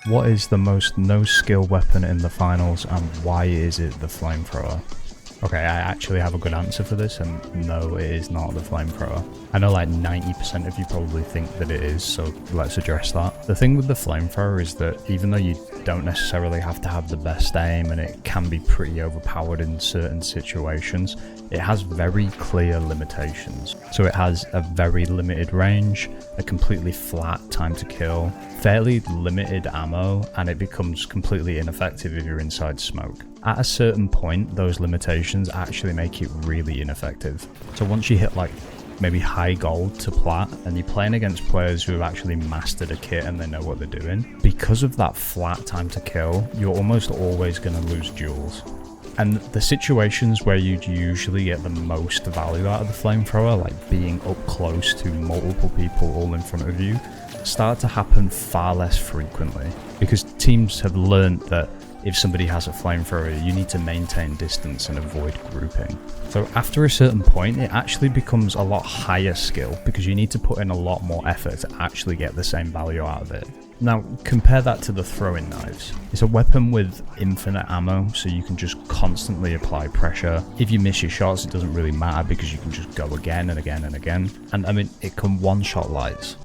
What is the most no-skill weapon in the finals, and why is it the flamethrower? Okay, I actually have a good answer for this, and no, it is not the flamethrower. I know like 90% of you probably think that it is, so let's address that. The thing with the flamethrower is that even though you don't necessarily have to have the best aim, and it can be pretty overpowered in certain situations, it has very clear limitations. So it has a very limited range, a completely flat time to kill, fairly limited ammo, and it becomes completely ineffective if you're inside smoke. At a certain point, those limitations actually make it really ineffective. So once you hit like maybe high gold to plat, and you're playing against players who have actually mastered a kit and they know what they're doing, because of that flat time to kill, you're almost always going to lose duels. And the situations where you'd usually get the most value out of the flamethrower, like being up close to multiple people all in front of you, start to happen far less frequently, because teams have learned that if somebody has a flamethrower, you need to maintain distance and avoid grouping. So after a certain point, it actually becomes a lot higher skill, because you need to put in a lot more effort to actually get the same value out of it. Now, compare that to the throwing knives. It's a weapon with infinite ammo, so you can just constantly apply pressure. If you miss your shots, it doesn't really matter, because you can just go again and again and again. And I mean, it can one-shot lights.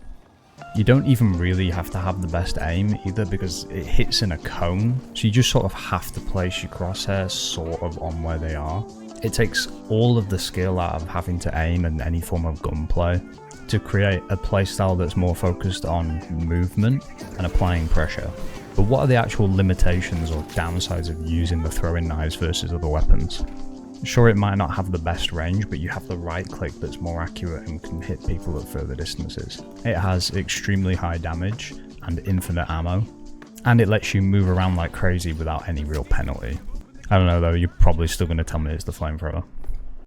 You don't even really have to have the best aim either, because it hits in a cone, so you just sort of have to place your crosshairs sort of on where they are. It takes all of the skill out of having to aim and any form of gunplay to create a playstyle that's more focused on movement and applying pressure. But what are the actual limitations or downsides of using the throwing knives versus other weapons? Sure, it might not have the best range, but you have the right click that's more accurate and can hit people at further distances. It has extremely high damage and infinite ammo, and it lets you move around like crazy without any real penalty. I don't know though, you're probably still going to tell me it's the flamethrower.